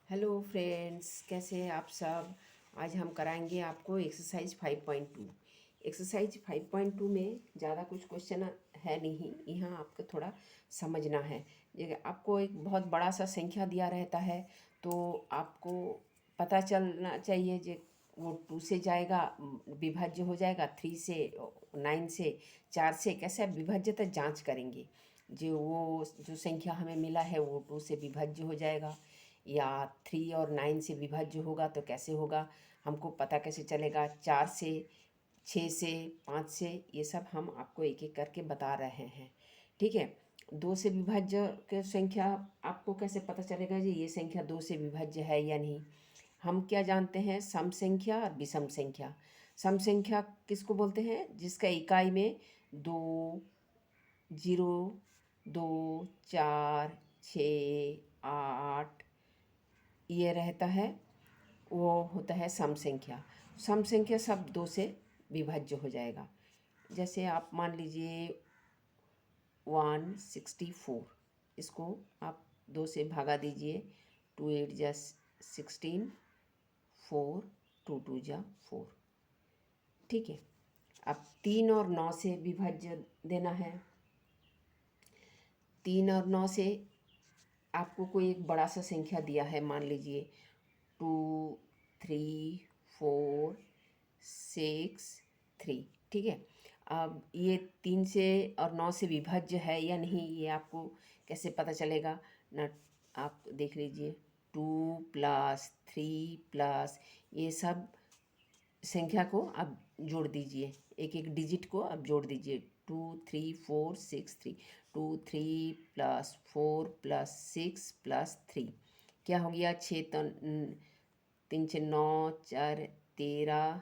Hello friends, कैसे हैं आप सब। आज हम कराएंगे आपको एक्सरसाइज 5.2। एक्सरसाइज 5.2 में ज़्यादा कुछ क्वेश्चन है नहीं, यहाँ आपको थोड़ा समझना है। ये आपको एक बहुत बड़ा सा संख्या दिया रहता है, तो आपको पता चलना चाहिए जो वो 2 से जाएगा, विभाज्य हो जाएगा, 3 से, 9 से, 4 से, कैसे विभाज्यता जांच करेंगे। जो संख्या हमें मिला है वो 2 से विभाज्य हो जाएगा या 3 और 9 से विभाज्य होगा तो कैसे होगा, हमको पता कैसे चलेगा। 4 से, 6 से, 5 से, ये सब हम आपको एक एक करके बता रहे हैं। ठीक है। 2 से विभाज्य के संख्या आपको कैसे पता चलेगा जी ये संख्या 2 से विभाज्य है या नहीं। हम क्या जानते हैं, सम संख्या और विषम संख्या। सम संख्या किसको बोलते हैं, जिसका इकाई में 2, 0, 2, 4, 6, 8 ये रहता है, वो होता है सम संख्या। सम संख्या सब 2 से विभाज्य हो जाएगा। जैसे आप मान लीजिए 164, इसको आप 2 से भागा दीजिए। 2 8 जा 16, 4, 2 2 जा 4। ठीक है। अब 3 और 9 से विभाज्य देना है। 3 और 9 से आपको कोई एक बड़ा सा संख्या दिया है, मान लीजिए 2, 3, 4, 6, 3। ठीक है। अब ये 3 से और 9 से विभाज्य है या नहीं, ये आपको कैसे पता चलेगा ना। आप देख लीजिए 2 प्लस 3 प्लस, ये सब संख्या को आप जोड़ दीजिए, एक एक डिजिट को आप जोड़ दीजिए। 2 3 4 6 3, 2 3 प्लस 4 प्लस 6 प्लस 3, क्या हो गया। 6 3 6 9, 4 13,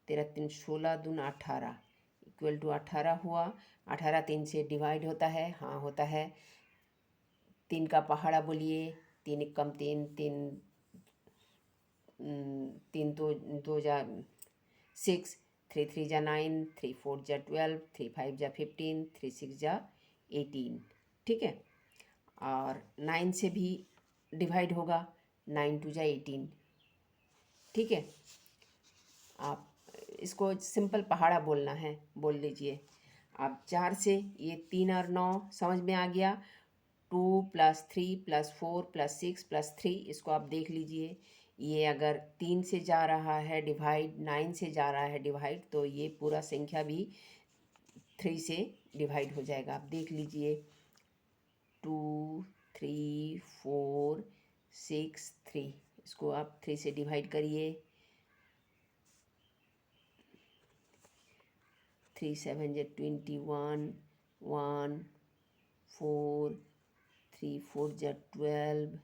13 3 16, 2 18, इक्वल टू 18 हुआ। 18 3 से डिवाइड होता है, हाँ होता है। 3 का पहाड़ा बोलिए। 3 कम 3, 3 तो 2 जा 6, 3 3 जा 9, 3 4 जा 12, 3 5 जा 15, 3 6 जा 18। ठीक है। और 9 से भी डिवाइड होगा, 9 2 जा 18। ठीक है। आप इसको सिंपल पहाड़ा बोलना है, बोल लीजिए। अब 4 से, ये 3 और 9 समझ में आ गया। 2 प्लस 3 प्लस 4 प्लस 6 प्लस 3, इसको आप देख लीजिए। ये अगर 3 से जा रहा है डिवाइड, 9 से जा रहा है डिवाइड, तो ये पूरा संख्या भी 3 से डिवाइड हो जाएगा। आप देख लीजिए 2 3 4 6 3, इसको आप 3 से डिवाइड करिए। 3 7 जा 21, 1 4, 3 4 जा 12,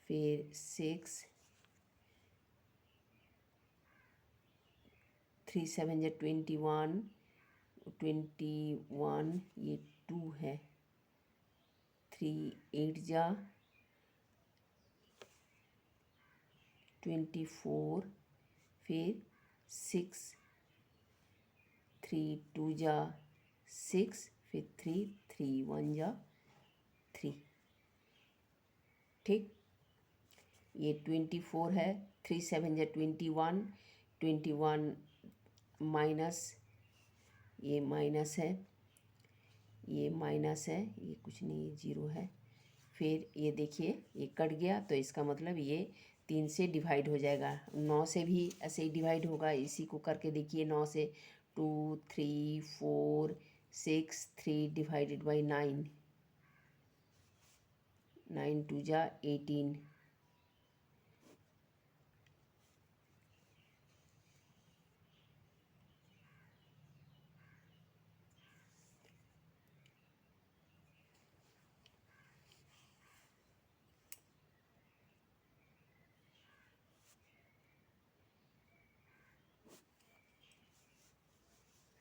फिर 6, 3 7 जा 21, 21, ये 2 है। 3 8 जा 24, फिर 6, 3 2 जा 6, फिर 3 3 1 जा 3। ठीक। ये 24 है। 3 7 जा 21, 21 माइनस, ये माइनस है, ये माइनस है, ये कुछ नहीं, ये 0 है। फिर ये देखिए ये कट गया, तो इसका मतलब ये 3 से डिवाइड हो जाएगा। 9 से भी ऐसे ही डिवाइड होगा, इसी को करके देखिए। 9 से 2 3 4 6 3 डिवाइडेड बाई 9, 9 2 जा 18।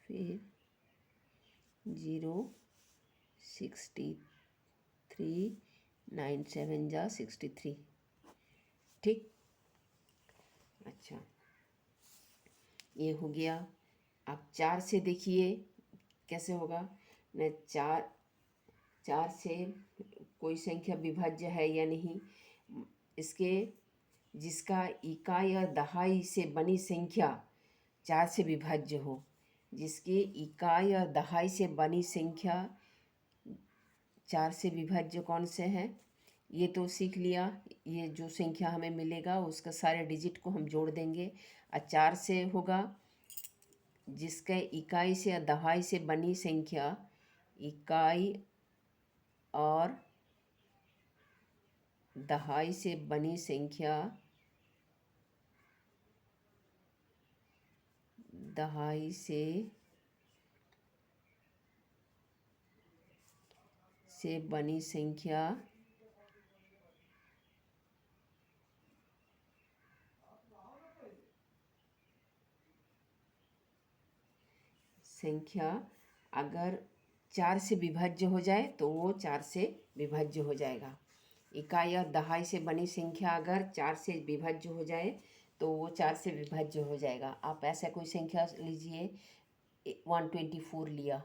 फिर 0 63, 9 7 जा 63। ठीक। अच्छा, ये हो गया। अब 4 से देखिए कैसे होगा न। 4 4 से कोई संख्या विभाज्य है या नहीं, इसके जिसका इकाई या दहाई से बनी संख्या 4 से विभाज्य हो, जिसके इकाई और दहाई से बनी संख्या 4 से विभाज्य कौन से हैं, ये तो सीख लिया। ये जो संख्या हमें मिलेगा उसका सारे डिजिट को हम जोड़ देंगे और 4 से होगा जिसका इकाई से या दहाई से बनी संख्या, इकाई और दहाई से बनी संख्या, दहाई से बनी संख्या अगर 4 से विभाज्य हो जाए तो वो 4 से विभाज्य हो जाएगा। इकाई और दहाई से बनी संख्या अगर 4 से विभाज्य हो जाए तो वो 4 से विभाज्य हो जाएगा। आप ऐसा कोई संख्या लीजिए, 124 लिया,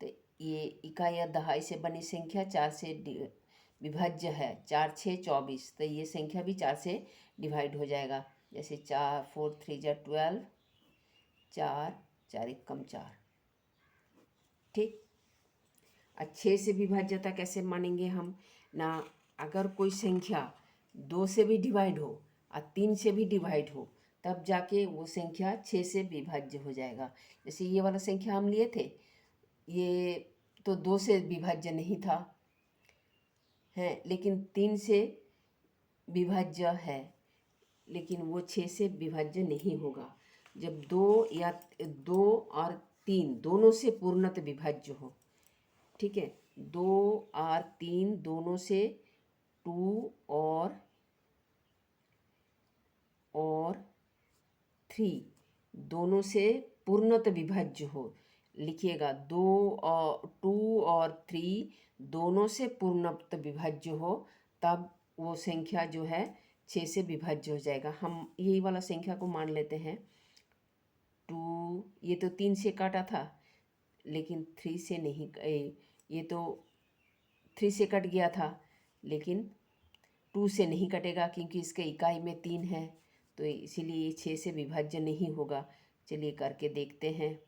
तो ये इकाई और दहाई से बनी संख्या 4 से विभाज्य है, 4 6 24, तो ये संख्या भी 4 से डिवाइड हो जाएगा। जैसे 4 4 3 जा 12, 4 4 1 4, ठीक। 6 से विभाज्यता कैसे मानेंगे हम ना, अगर कोई संख्या 2 से भी डिवाइड हो और 3 से भी डिवाइड हो तब जाके वो संख्या 6 से विभाज्य हो जाएगा। जैसे ये वाला संख्या हम लिए थे, ये तो 2 से विभाज्य नहीं था है, लेकिन 3 से विभाज्य है, लेकिन वो 6 से विभाज्य नहीं होगा। जब 2 और 3 दोनों से पूर्णतः विभाज्य हो, ठीक है, 2 और 3 दोनों से 2 और 3 दोनों से पूर्णतः विभाज्य हो, लिखिएगा 2 और 3 दोनों से पूर्णतः विभाज्य हो, तब वो संख्या जो है 6 से विभाज्य हो जाएगा। हम यही वाला संख्या को मान लेते हैं 2, ये तो 3 से काटा था लेकिन 3 से नहीं, ये तो 3 से कट गया था लेकिन 2 से नहीं कटेगा क्योंकि इसके इकाई में 3 है, तो इसीलिए ये 6 से विभाज्य नहीं होगा। चलिए करके देखते हैं।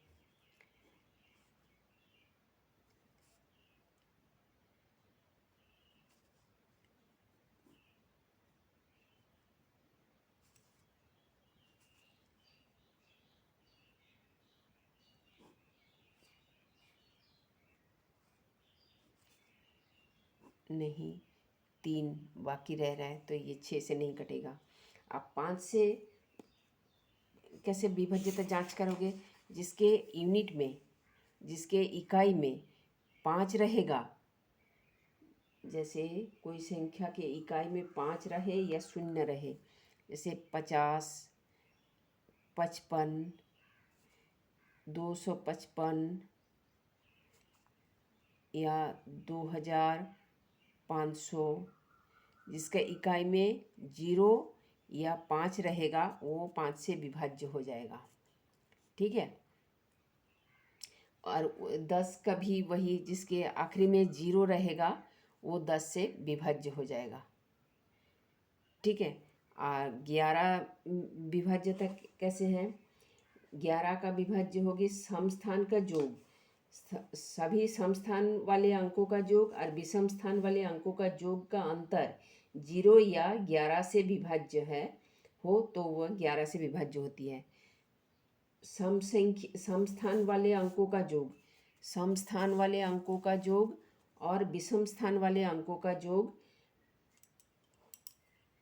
नहीं, 3 बाकी रह रहा है तो ये 6 से नहीं कटेगा। आप 5 से कैसे विभाज्यता जांच करोगे, जिसके यूनिट में, जिसके इकाई में 5 रहेगा, जैसे कोई संख्या के इकाई में 5 रहे या 0 रहे, जैसे 50, 55, 255 या 2500, जिसका इकाई में 0 या 5 रहेगा वो 5 से विभाज्य हो जाएगा, ठीक है। और 10 का भी वही, जिसके आखिरी में 0 रहेगा वो 10 से विभाज्य हो जाएगा, ठीक है। और 11 विभाज्यता कैसे है, 11 का विभाज्य होगी समस्थान का योग, सभी समस्थान वाले अंकों का योग और विषम स्थान वाले अंकों का योग का अंतर 0 या 11 से विभाज्य है हो तो वह 11 से विभाज्य होती है। समस्थान वाले अंकों का योग, समस्थान वाले अंकों का योग और विषम स्थान वाले अंकों का योग,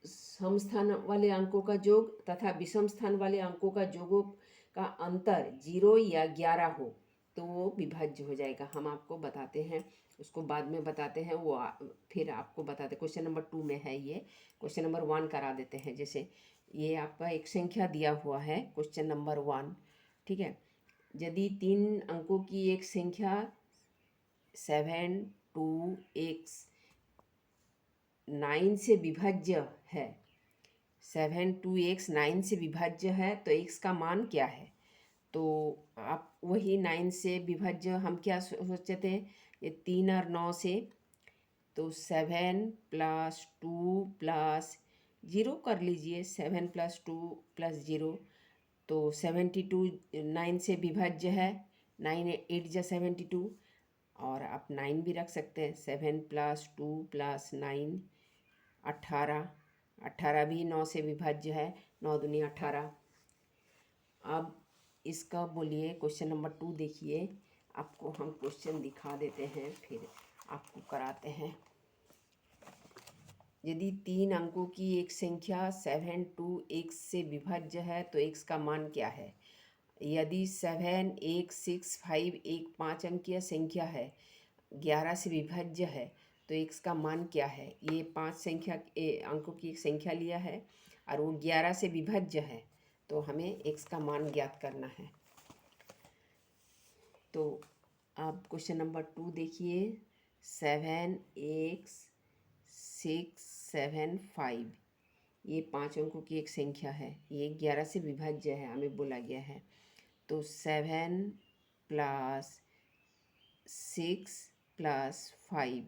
समस्थान वाले अंकों का योग तथा विषम स्थान वाले अंकों का योगों का अंतर 0 या 11 हो तो वो विभाज्य हो जाएगा। हम आपको बताते हैं, उसको बाद में बताते हैं, वो फिर आपको बताते। क्वेश्चन नंबर 2 में है ये, क्वेश्चन नंबर 1 करा देते हैं। जैसे ये आपका एक संख्या दिया हुआ है, क्वेश्चन नंबर 1, ठीक है। यदि 3 अंकों की एक संख्या 7 2 x 9 से विभाज्य है, 7 2 x 9 से विभाज्य है तो x का मान क्या है, तो आप वही 9 से विभाज्य हम क्या सोचते थे, ये 3 और 9 से, तो 7+2+0 कर लीजिए। 7+2+0 तो 72 9 से विभाज्य है। 9 8 जा 72, और आप 9 भी रख सकते हैं। 7+2+9 18। 18 भी 9 से विभाज्य है। 9 दूनी 18। अब इसका बोलिए क्वेश्चन नंबर 2 देखिए। आपको हम क्वेश्चन दिखा देते हैं, फिर आपको कराते हैं। यदि 3 अंकों की एक संख्या 7 2 x से विभाज्य है तो x का मान क्या है? यदि 7 1 6 5 एक 5 अंकीय संख्या है, 11 से विभाज्य है, तो x का मान क्या है? ये 5 अंकों की एक संख्या लिया है और वो 11 से विभाज्य है, तो हमें x का मान ज्ञात करना है। तो आप क्वेश्चन नंबर 2 देखिए। 7 1 6 7 5 ये 5 अंकों की एक संख्या है। ये 11 से विभाज्य है, हमें बोला गया है। तो 7 + 6 + 5,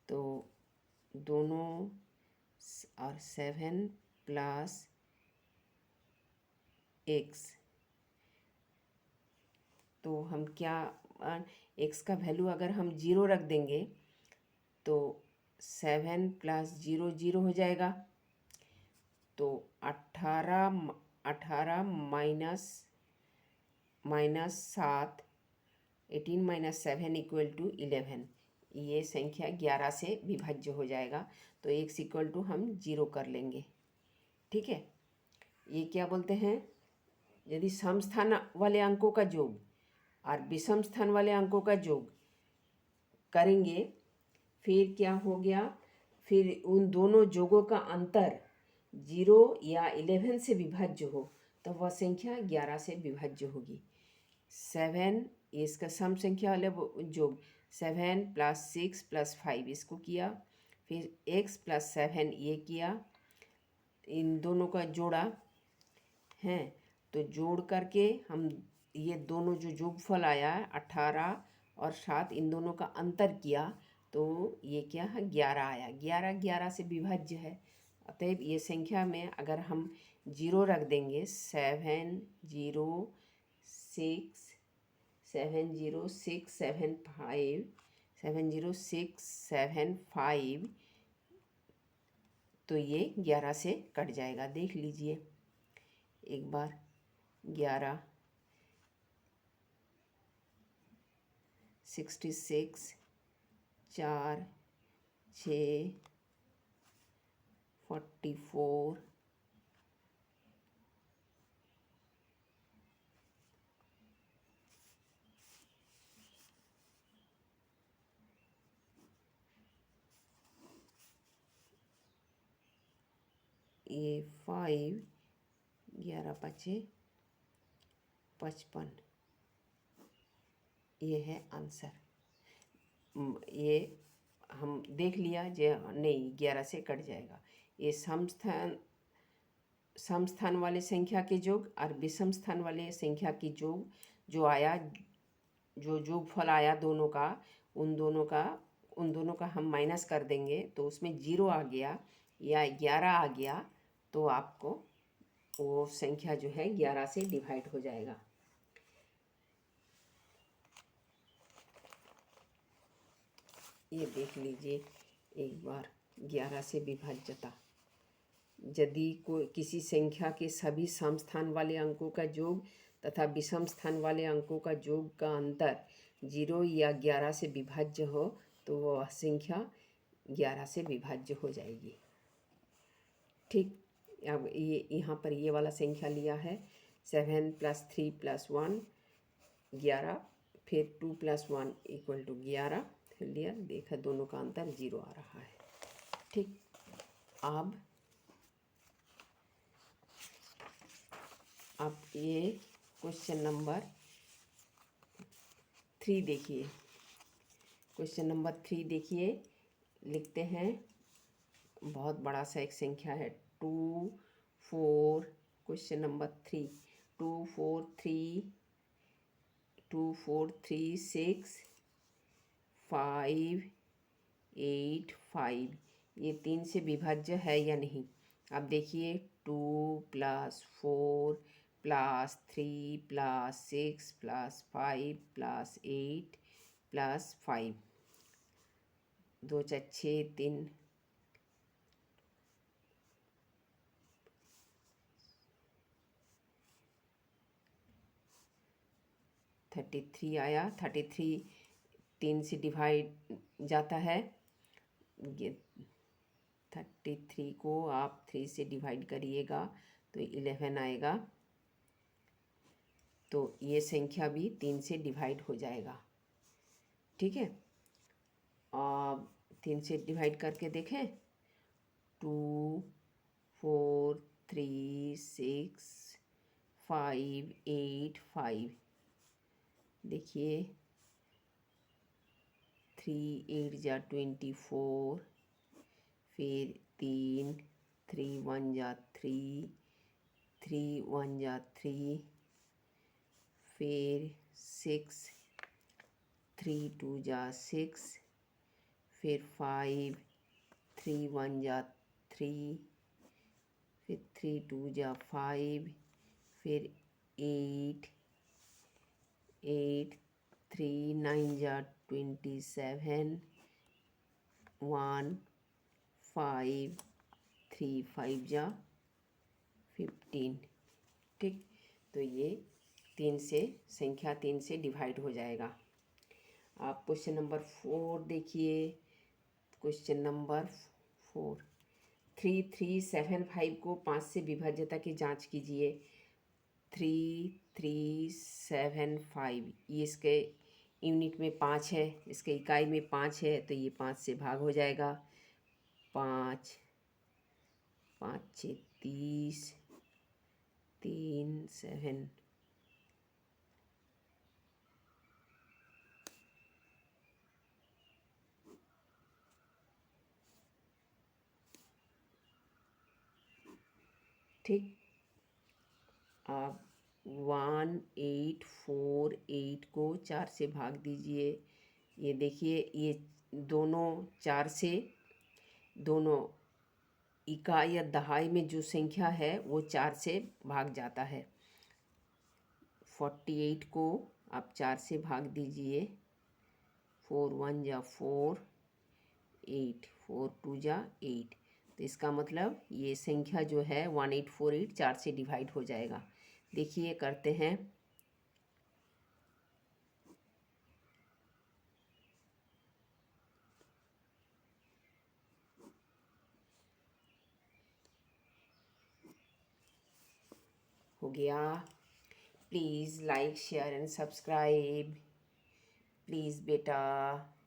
तो दोनों और 7 + x, तो हम क्या x का वैल्यू अगर हम 0 रख देंगे तो 7 + 0 0 हो जाएगा। तो 18 -7 18 - 7 = 11। ये संख्या 11 से विभाज्य हो जाएगा, तो x = हम 0 कर लेंगे। ठीक है। ये क्या बोलते हैं? यदि समस्थान वाले अंकों का योग और विषम स्थान वाले अंकों का योग करेंगे, फिर क्या हो गया? फिर उन दोनों जोगों का अंतर 0 या 11 से विभाज्य हो तो वह संख्या 11 से विभाज्य होगी। 7 इसका सम संख्या वाले योग 7 + 6 + 5 इसको किया, फिर x + 7 ये किया, इन दोनों का जोड़ा है। तो जोड़ करके हम ये दोनों जो योगफल आया 18 और 7, इन दोनों का अंतर किया तो ये क्या है? 11 आया। 11 11 से विभाज्य है, अतएव ये संख्या में अगर हम 0 रख देंगे 7 0 6 7 0 6 7 5 7 0 6 7 5, तो ये 11 से कट जाएगा। देख लीजिए एक बार। 11 66 4 6 44 ये 5 11 5 55, ये है आंसर। ये हम देख लिया जे नहीं 11 से कट जाएगा। ये समस्थान वाले संख्या के योग और विषम स्थान वाले संख्या की योग जो आया, जो योगफल आया दोनों का, उन दोनों का हम माइनस कर देंगे तो उसमें 0 आ गया या 11 आ गया, तो आपको वो संख्या जो है 11 से डिवाइड हो जाएगा। ये देख लीजिए एक बार 11 से विभाज्यता। यदि कोई किसी संख्या के सभी समस्थान वाले अंकों का योग तथा विषम स्थान वाले अंकों का योग का अंतर 0 या 11 से विभाज्य हो तो वह संख्या 11 से विभाज्य हो जाएगी। ठीक। अब ये यहाँ पर ये वाला संख्या लिया है 7 + 3 + 1 11, फिर 2 + 1 = 11 लिया। देखा दोनों का अंतर 0 आ रहा है। ठीक। अब ये क्वेश्चन नंबर 3 देखिए। क्वेश्चन नंबर 3 देखिए, लिखते हैं। बहुत बड़ा सा एक संख्या है 2 4, क्वेश्चन नंबर 3 2 4 3 2 4 3 6 5 8 5, ये 3 से विभाज्य है या नहीं। अब देखिए 2 + 4 + 3 + 6 + 5 + 8 + 5, 2 4 6 3 33 आया। 33 3 से डिवाइड जाता है, ये 33 को आप 3 से डिवाइड करिएगा तो 11 आएगा। तो ये संख्या भी 3 से डिवाइड हो जाएगा। ठीक है, 3 से डिवाइड करके देखें। 2 4 3 6 5 8 5, देखिए 3 8 जा 24, फिर 3 3 1 जा 3 3 1 जा 3, फिर 6 3 2 जा 6, फिर 5 3 1 जा 3, फिर 3 2 जा 5, फिर 8 8 3 9 जा 27, 1 5 3 5 जा 15। ठीक, तो ये 3 से संख्या 3 से डिवाइड हो जाएगा। आप क्वेश्चन नंबर 4 देखिए। क्वेश्चन नंबर 4, 3 3 7 5 को 5 से विभाज्यता की जांच कीजिए। 3 3 7 5, ये इसके यूनिट में 5 है, इसके इकाई में 5 है, तो ये 5 से भाग हो जाएगा। 5 5 6 30, 3 7, ठीक। आप 1 8 4 8 को 4 से भाग दीजिए। ये देखिए, ये दोनों 4 से, दोनों इकाई या दहाई में जो संख्या है वो 4 से भाग जाता है। 48 को आप 4 से भाग दीजिए। 4 1 जा 4, 8 4 2 जा 8, तो इसका मतलब ये संख्या जो है 1848 4 से डिवाइड हो जाएगा। देखिए करते हैं। हो गया। Please like share and subscribe, please बेटा।